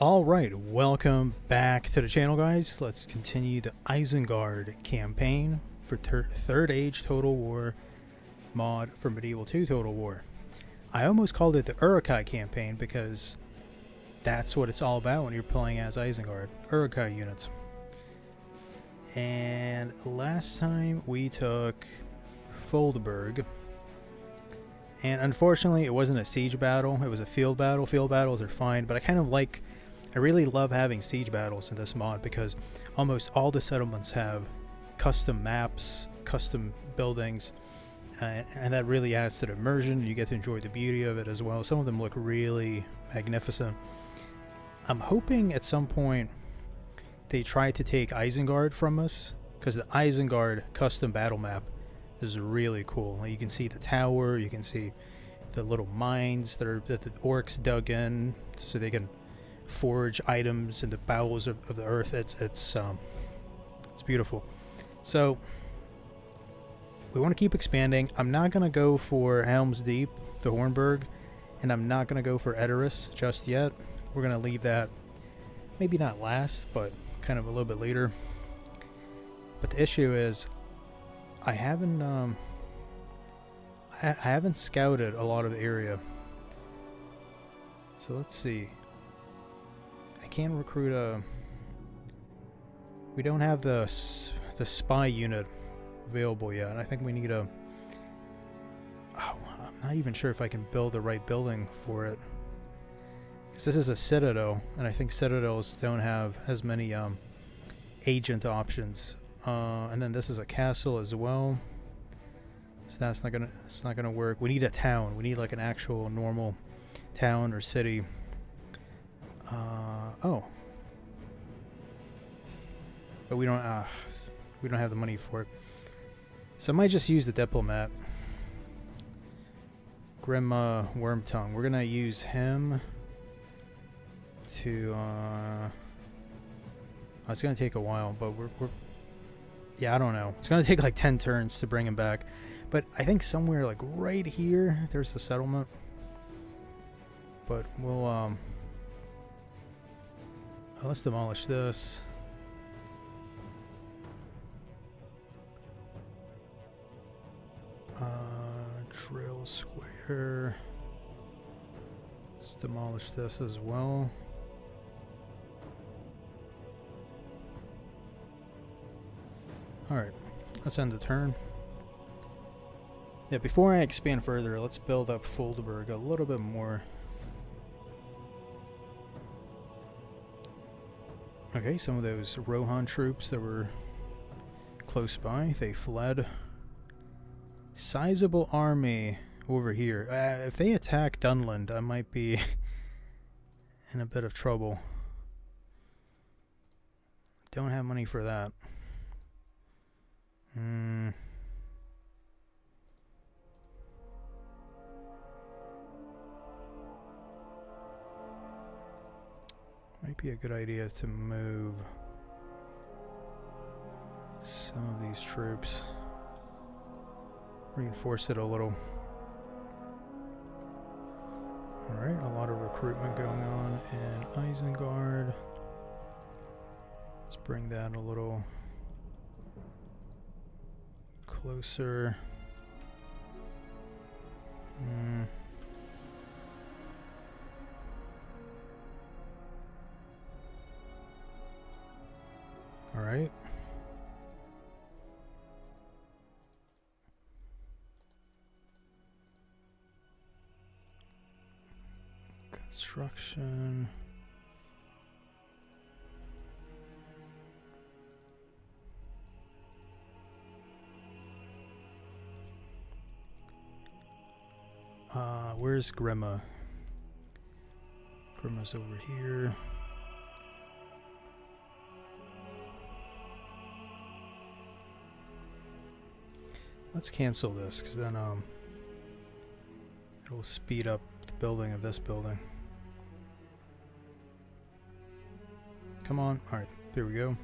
Alright, welcome back to the channel, guys. Let's continue the Isengard campaign for Third Age Total War mod for Medieval 2 Total War. I almost called it the Uruk-hai campaign because that's what it's all about when you're playing as Isengard. Uruk-hai units. And last time we took Foldberg. And unfortunately it wasn't a siege battle, it was a field battle. Field battles are fine, but I really love having siege battles in this mod because almost all the settlements have custom maps, custom buildings, and that really adds to the immersion. You get to enjoy the beauty of it as well. Some of them look really magnificent. I'm hoping at some point they try to take Isengard from us, because the Isengard custom battle map is really cool. You can see the tower, you can see the little mines that the orcs dug in so they can forge items in the bowels of the earth. It's beautiful. So we want to keep expanding. I'm not going to go for Helm's Deep, the Hornburg, and I'm not going to go for Edoras just yet. We're going to leave that maybe not last, but kind of a little bit later. But the issue is I haven't scouted a lot of the area. So let's see. Can recruit we don't have the spy unit available yet, and I think we need I'm not even sure if I can build the right building for it, because this is a citadel and I think citadels don't have as many agent options, and then this is a castle as well, so that's not gonna work. We need a town. We need like an actual normal town or city. Oh, but we don't have the money for it, so I might just use the diplomat, Grima Wormtongue. We're gonna use him to it's gonna take a while, but we're yeah, I don't know, it's gonna take like 10 turns to bring him back, but I think somewhere like right here there's a settlement, but we'll let's demolish this. Trail square. Let's demolish this as well. Alright, let's end the turn. Yeah, before I expand further, let's build up Foldberg a little bit more. Okay, some of those Rohan troops that were close by, they fled. Sizable army over here. If they attack Dunland, I might be in a bit of trouble. Don't have money for that. Might be a good idea to move some of these troops. Reinforce it a little. Alright, a lot of recruitment going on in Isengard. Let's bring that a little closer. Alright. Construction. Where's Grima? Grima's over here. Let's cancel this, because then it'll speed up the building of this building. Come on. Alright, there we go.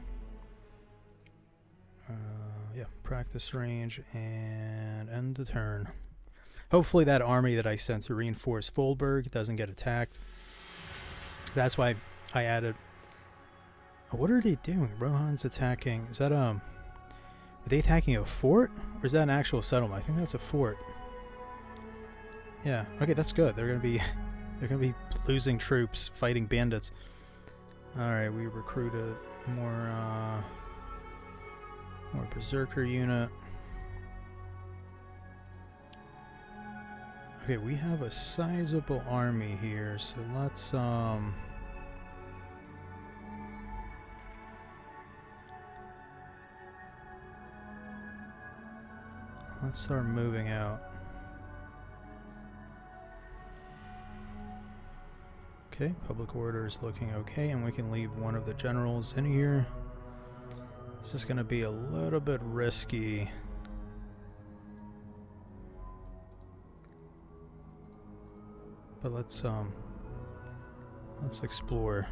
Yeah, practice range and end the turn. Hopefully that army that I sent to reinforce Foldberg doesn't get attacked. That's why I added. Oh, what are they doing? Rohan's attacking. Is that are they attacking a fort, or is that an actual settlement? I think that's a fort. Yeah. Okay, that's good. They're gonna be losing troops fighting bandits. All right, we recruited more berserker unit. Okay, we have a sizable army here, so let's start moving out. Okay, public order is looking okay, and we can leave one of the generals in here. This is going to be a little bit risky. But let's explore.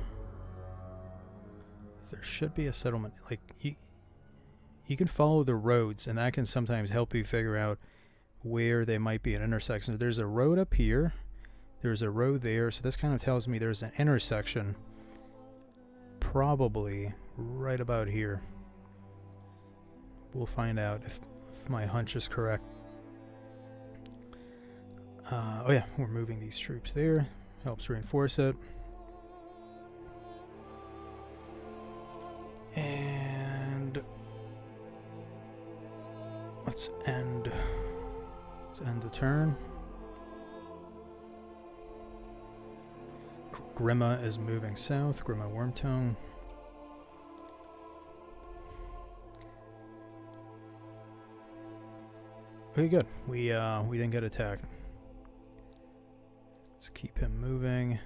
There should be a settlement. Like you can follow the roads, and that can sometimes help you figure out where they might be an intersection. There's a road up here. There's a road there, so this kind of tells me there's an intersection probably right about here. We'll find out if my hunch is correct. Oh yeah, we're moving these troops there. Helps reinforce it. And let's end the turn. Grima is moving south. Grima Wormtongue. Okay, good. We didn't get attacked. Let's keep him moving.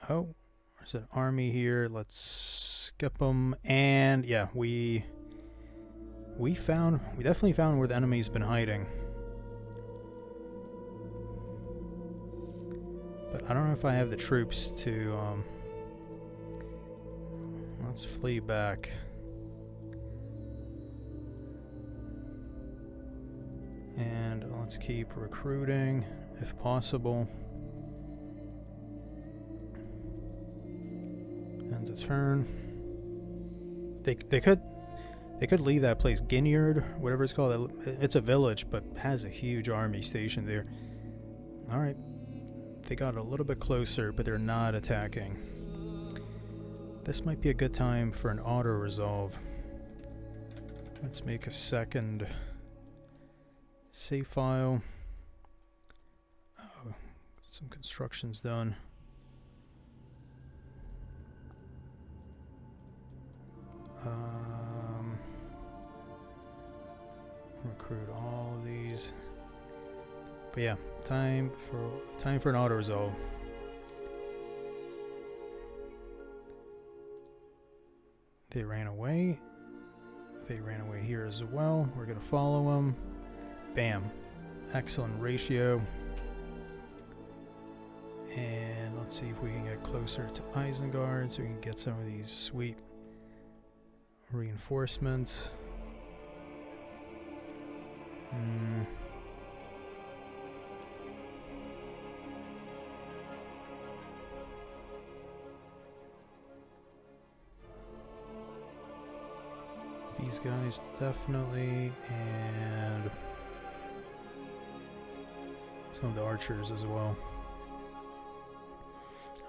Oh, there's an army here. Let's skip them. And yeah, we definitely found where the enemy's been hiding. But I don't know if I have the troops to let's flee back. And let's keep recruiting if possible. End the turn. They could leave that place, Gineard, whatever it's called. It's a village, but has a huge army stationed there. All right, they got a little bit closer, but they're not attacking. This might be a good time for an auto resolve. Let's make a second save file. Oh, some construction's done. Recruit all of these. But yeah, time for an auto resolve. They ran away. They ran away here as well. We're gonna follow them. Bam. Excellent ratio. And let's see if we can get closer to Isengard so we can get some of these sweet reinforcements. These guys definitely, and some of the archers as well.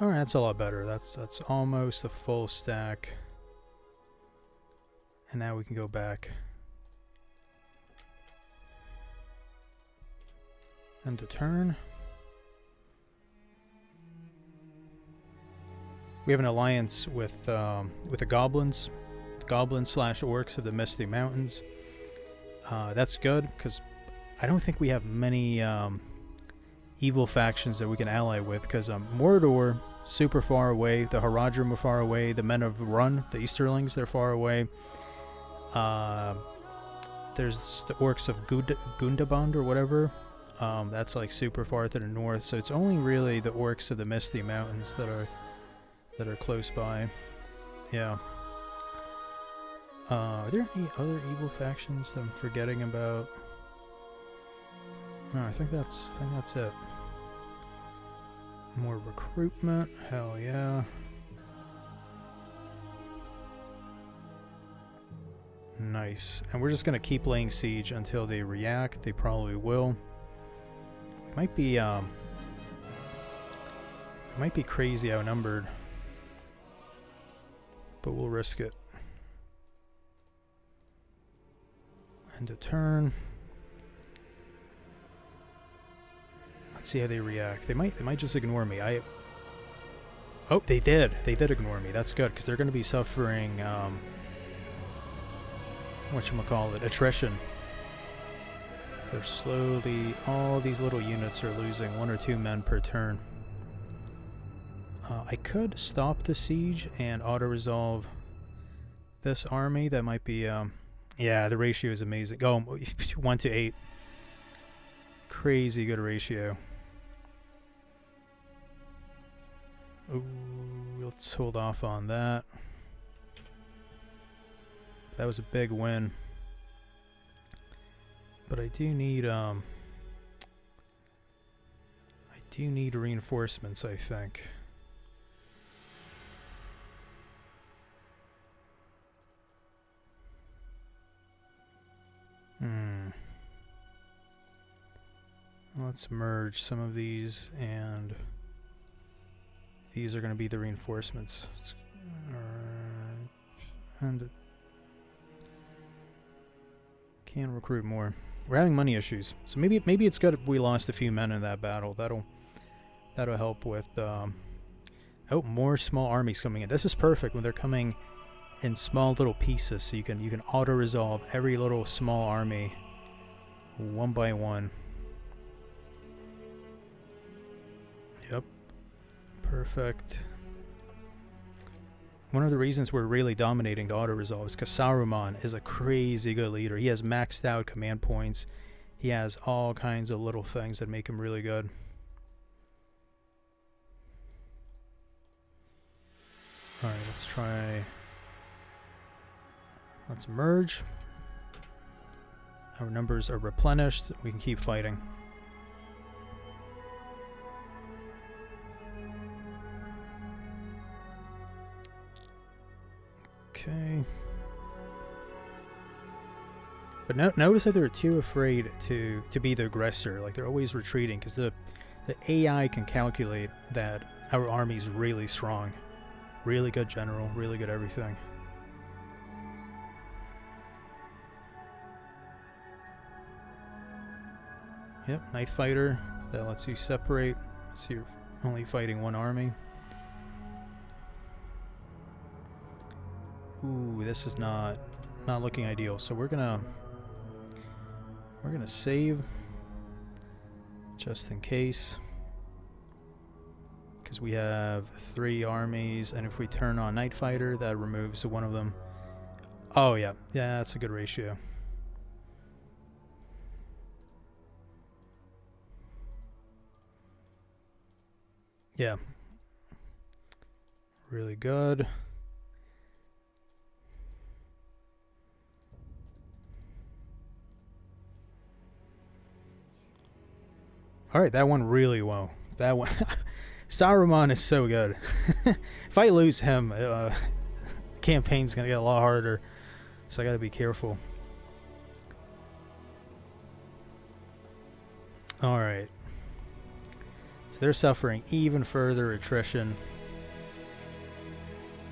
Alright, that's a lot better. That's almost a full stack. And now we can go back. End the turn. We have an alliance with the goblins. Goblins/orcs of the Misty Mountains. That's good, because I don't think we have many evil factions that we can ally with, because Mordor, super far away. The Haradrim are far away. The Men of Run, the Easterlings, they're far away. There's the orcs of Gundaband or whatever. That's like super far to the north. So it's only really the orcs of the Misty Mountains that are close by. Yeah. Are there any other evil factions that I'm forgetting about? No, I think that's it. More recruitment. Hell yeah. Nice. And we're just going to keep laying siege until they react. They probably will. We might be crazy outnumbered. But we'll risk it. End of turn. Let's see how they react. They might just ignore me. Oh, they did. They did ignore me. That's good, because they're going to be suffering whatchamacallit, attrition. They're slowly, all these little units are losing 1 or 2 men per turn. I could stop the siege and auto-resolve this army. That might be, yeah, the ratio is amazing. Oh, 1 to 8. Crazy good ratio. Ooh, let's hold off on that. That was a big win. But I do need reinforcements, I think. Let's merge some of these, and these are going to be the reinforcements. And can recruit more. We're having money issues, so maybe it's good if we lost a few men in that battle. That'll help with. Oh, more small armies coming in. This is perfect when they're coming in small little pieces, so you can auto resolve every little small army one by one. Yep, perfect. One of the reasons we're really dominating the auto-resolve is because Saruman is a crazy good leader. He has maxed out command points. He has all kinds of little things that make him really good. Alright, let's merge. Our numbers are replenished. We can keep fighting. Okay. But notice that they're too afraid to be the aggressor. Like, they're always retreating because the AI can calculate that our army's really strong. Really good general, really good everything. Yep, Night Fighter. That lets you separate. So you're only fighting one army. Ooh, this is not looking ideal. So we're gonna save just in case, because we have 3 armies, and if we turn on Night Fighter, that removes one of them. Oh yeah, that's a good ratio. Yeah, really good. Alright, that one really well. That one... Saruman is so good. If I lose him, the campaign's going to get a lot harder. So I got to be careful. Alright. So they're suffering even further attrition.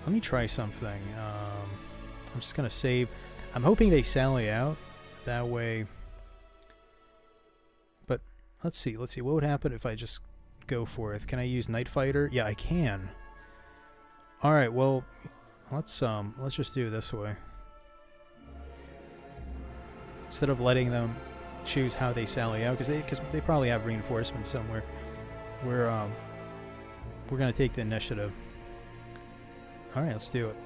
Let me try something. I'm just going to save. I'm hoping they sally out. That way... Let's see. What would happen if I just go for it? Can I use Night Fighter? Yeah, I can. All right. Well, let's just do it this way. Instead of letting them choose how they sally out, because they probably have reinforcements somewhere. We're gonna take the initiative. All right, let's do it.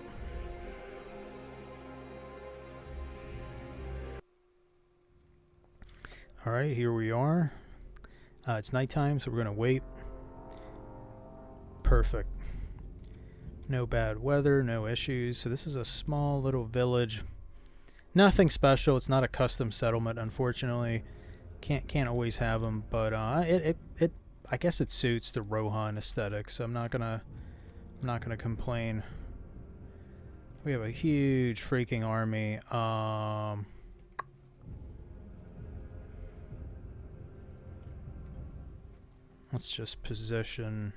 All right, here we are. It's nighttime, so we're going to wait. Perfect. No bad weather, no issues. So this is a small little village. Nothing special. It's not a custom settlement, unfortunately. Can't always have them, but I guess it suits the Rohan aesthetic, so I'm not gonna complain. We have a huge freaking army. Let's just position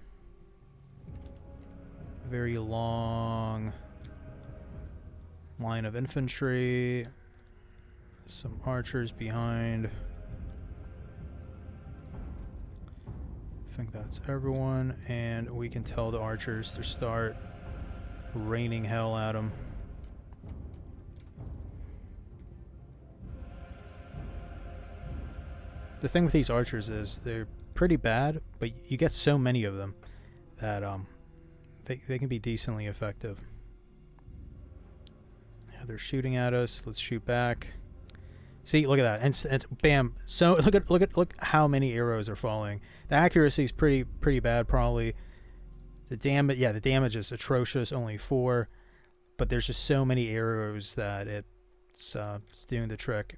a very long line of infantry, some archers behind. I think that's everyone, and we can tell the archers to start raining hell at them. The thing with these archers is they're pretty bad, but you get so many of them that they can be decently effective. Yeah, they're shooting at us. Let's shoot back. See, look at that, and bam! So look how many arrows are falling. The accuracy is pretty bad, probably. The damage, yeah, the damage is atrocious, only 4, but there's just so many arrows that it's doing the trick.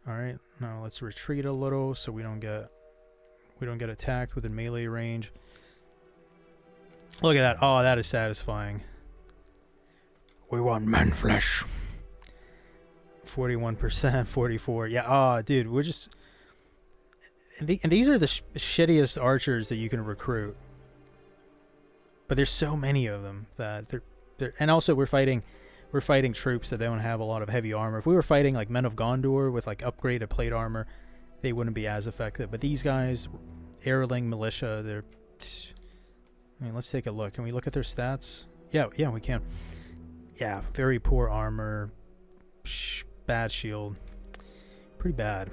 All right, now let's retreat a little so we don't get attacked within melee range. Look at that! Oh, that is satisfying. We want man flesh. 41%, 44. Yeah, oh, dude, we're just... And these are the shittiest archers that you can recruit. But there's so many of them that they're... And also, we're fighting troops that don't have a lot of heavy armor. If we were fighting, like, Men of Gondor with, like, upgraded plate armor, they wouldn't be as effective. But these guys, Airling Militia, they're... I mean, let's take a look. Can we look at their stats? Yeah, we can. Yeah, very poor armor. Bad shield. Pretty bad.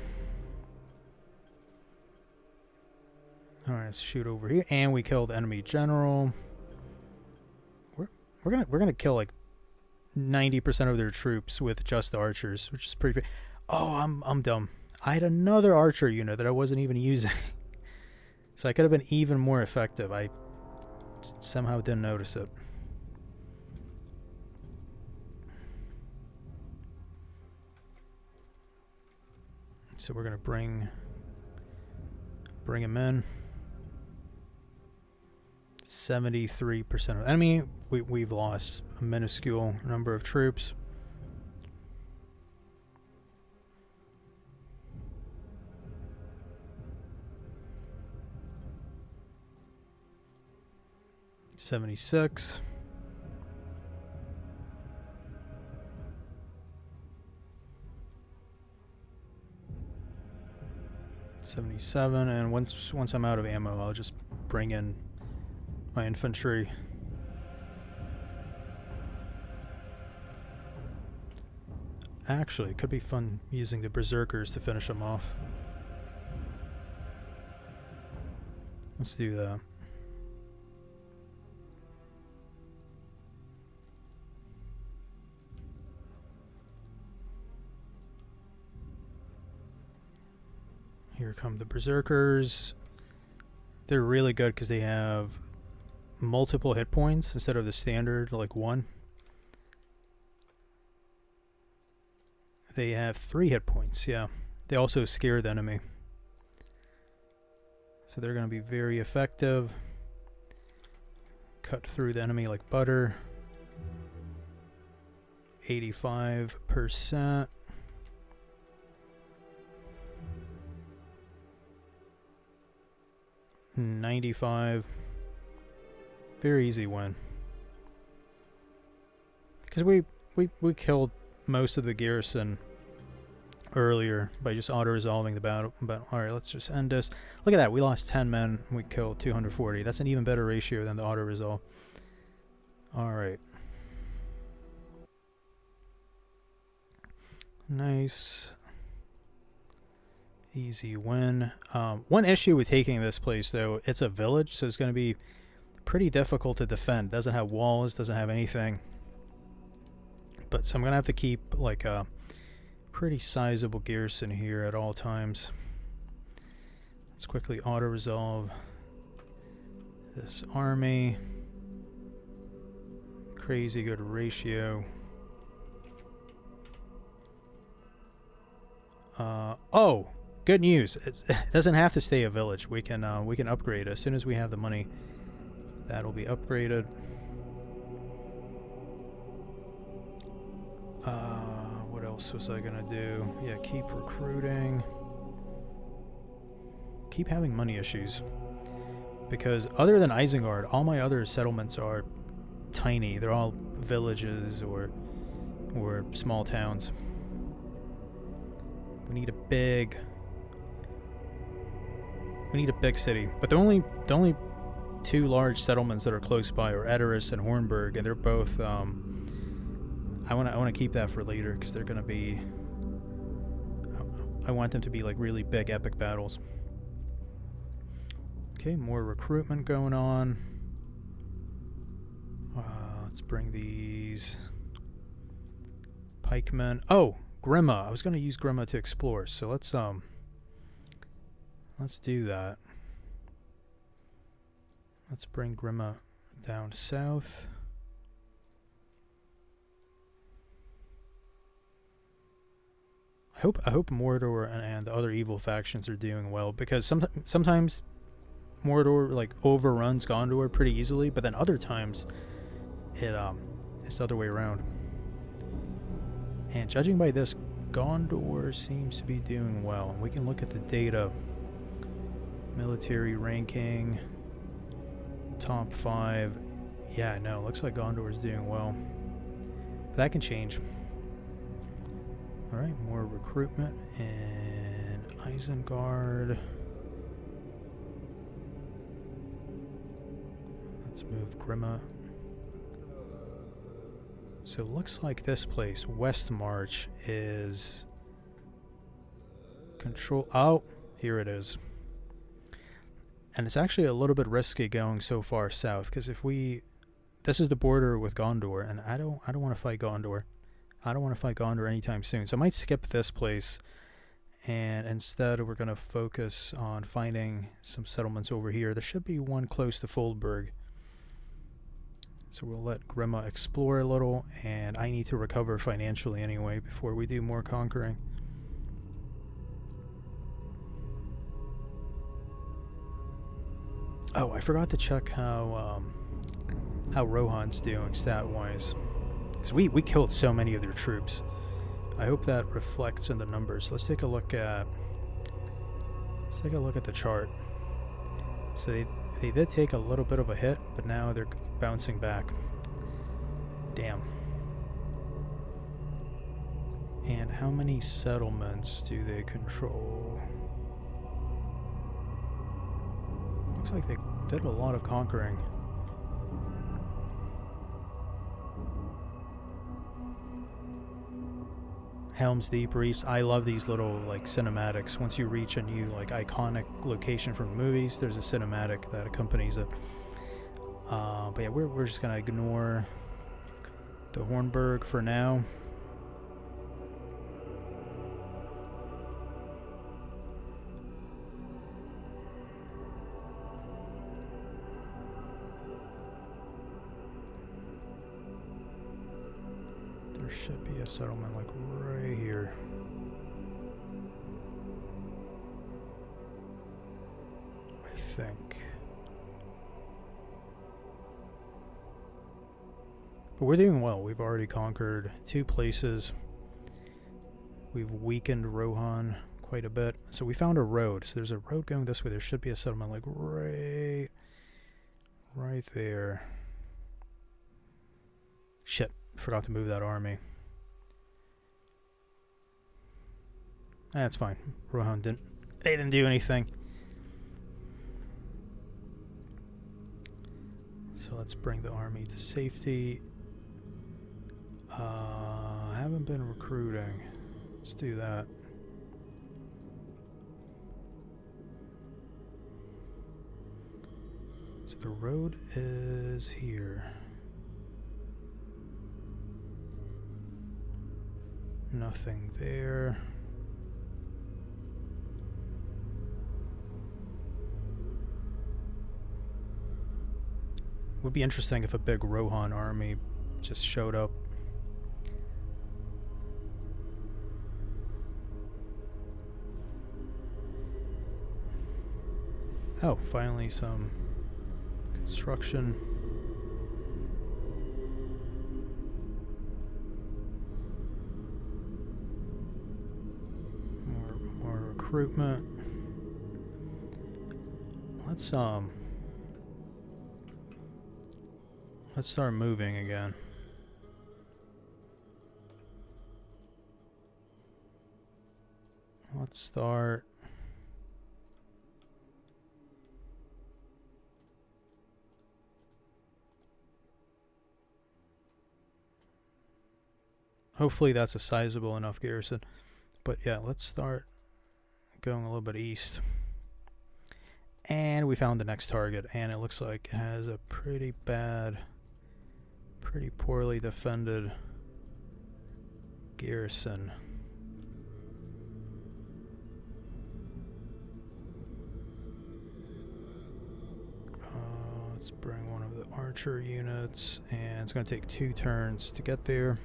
Alright, let's shoot over here. And we killed enemy general. We're gonna kill like 90% of their troops with just archers, which is pretty. Oh, I'm dumb. I had another archer unit that I wasn't even using. So I could have been even more effective. I somehow didn't notice it. So we're gonna bring him in. 73% of the enemy. We've lost a minuscule number of troops. $76. 77, and once I'm out of ammo, I'll just bring in my infantry. Actually, it could be fun using the berserkers to finish them off. Let's do that. Here come the berserkers. They're really good because they have multiple hit points instead of the standard like 1. They have 3 hit points. Yeah, they also scare the enemy, so they're going to be very effective. Cut through the enemy like butter. 85%. $95. Very easy win. Because we killed most of the garrison earlier by just auto-resolving the battle. But alright, let's just end this. Look at that, we lost 10 men, we killed 240. That's an even better ratio than the auto-resolve. Alright. Nice. Easy win. One issue with taking this place, though, it's a village, so it's going to be pretty difficult to defend. Doesn't have walls, doesn't have anything. But so I'm going to have to keep like a pretty sizable garrison here at all times. Let's quickly auto-resolve this army. Crazy good ratio. Oh! good news. It doesn't have to stay a village. We can upgrade as soon as we have the money. That'll be upgraded. What else was I gonna do? Yeah, keep recruiting. Keep having money issues. Because other than Isengard, all my other settlements are tiny. They're all villages or small towns. We need a big city. But the only two large settlements that are close by are Edoras and Hornburg, and they're both I want to keep that for later because they're going to be I want them to be like really big epic battles. Okay, more recruitment going on. Let's bring these pikemen. Oh, Grima. I was going to use Grima to explore, so let's do that. Let's bring Grima down south. I hope Mordor and the other evil factions are doing well, because sometimes Mordor like overruns Gondor pretty easily, but then other times it's the other way around. And judging by this, Gondor seems to be doing well. And we can look at the data. Military ranking, top 5. Yeah, no, looks like Gondor is doing well. But that can change. Alright, more recruitment in Isengard. Let's move Grima. So it looks like this place, Westmarch, is control. Oh, here it is. And it's actually a little bit risky going so far south, because if this is the border with Gondor, and I don't want to fight Gondor. I don't want to fight Gondor anytime soon. So I might skip this place, and instead we're going to focus on finding some settlements over here. There should be one close to Foldburg. So we'll let Grima explore a little, and I need to recover financially anyway before we do more conquering. Oh, I forgot to check how Rohan's doing stat-wise. Because we killed so many of their troops. I hope that reflects in the numbers. Let's take a look at the chart. So they did take a little bit of a hit, but now they're bouncing back. Damn. And how many settlements do they control? Looks like they did a lot of conquering. Helm's Deep reached. I love these little like cinematics. Once you reach a new like iconic location from movies, there's a cinematic that accompanies it. But yeah, we're just gonna ignore the Hornburg for now. There should be a settlement like right here. I think. But we're doing well. We've already conquered 2 places. We've weakened Rohan quite a bit. So we found a road. So there's a road going this way. There should be a settlement like right there. Shit. Forgot to move that army. That's fine. Rohan didn't do anything. So let's bring the army to safety. I haven't been recruiting. Let's do that. So the road is here. Nothing there. Would be interesting if a big Rohan army just showed up. Oh, finally some construction. More recruitment. Let's start moving again. Let's start. Hopefully that's a sizable enough garrison. But yeah, let's start going a little bit east. And we found the next target, and it looks like it has a pretty bad, pretty poorly defended garrison. Let's bring one of the archer units, and it's going to take 2 turns to get there.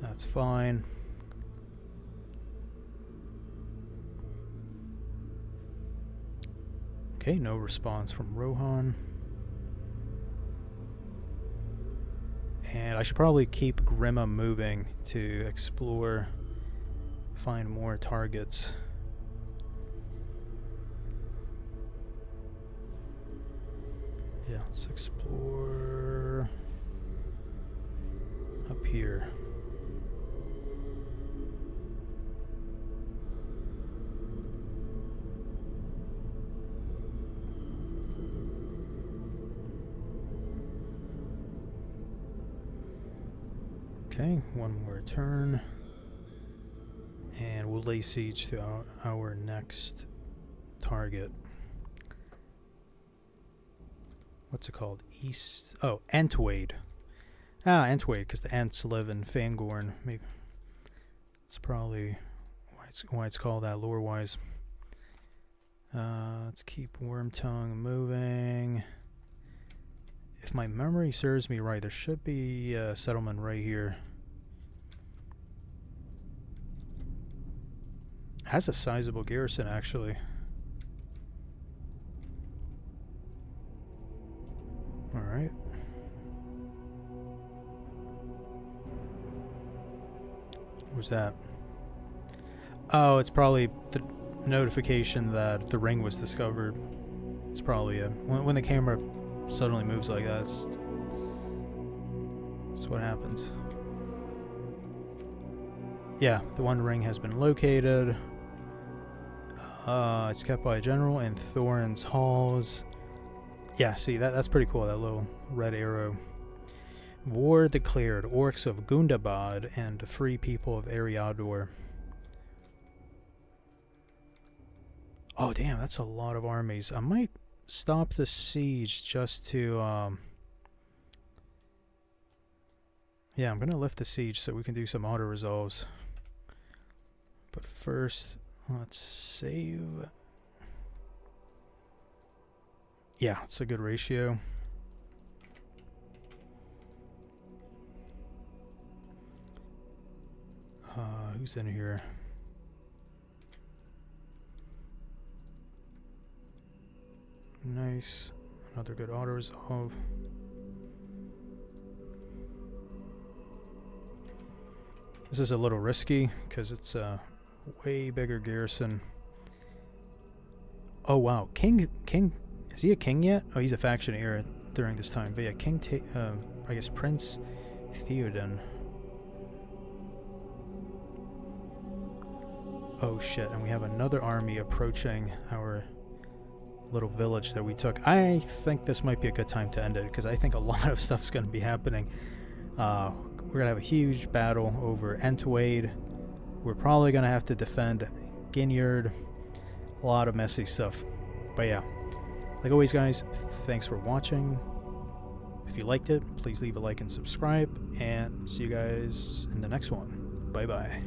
That's fine. Okay, no response from Rohan. And I should probably keep Grima moving to explore, find more targets. Yeah, let's explore up here. Okay, one more turn, and we'll lay siege to our next target. What's it called? East. Oh, Entwade. Ah, Entwade, because the Ents live in Fangorn. Maybe it's probably why it's called that lore-wise. Let's keep Wormtongue moving. If my memory serves me right, there should be a settlement right here. Has a sizable garrison, actually. Alright. What was that? Oh, it's probably the notification that the ring was discovered. It's probably a... When the camera suddenly moves like that, that's what happens. Yeah, the One Ring has been located. It's kept by a general in Thorin's halls. Yeah, see, that's pretty cool, that little red arrow. War declared, orcs of Gundabad and the free people of Eriador. Oh, damn, that's a lot of armies. I might stop the siege just to, yeah, I'm gonna lift the siege so we can do some auto-resolves. But first, let's save. Yeah, it's a good ratio. Who's in here? Nice. Another good auto-resolve. This is a little risky because it's a way bigger garrison. Oh wow, King, is he a king yet? Oh, he's a faction heir during this time. But yeah, I guess Prince Theoden. Oh shit, and we have another army approaching our little village that we took. I think this might be a good time to end it because I think a lot of stuff's going to be happening. We're going to have a huge battle over Entwade. We're probably going to have to defend Gineard. A lot of messy stuff. But yeah, like always guys, thanks for watching. If you liked it, please leave a like and subscribe, and see you guys in the next one. Bye bye.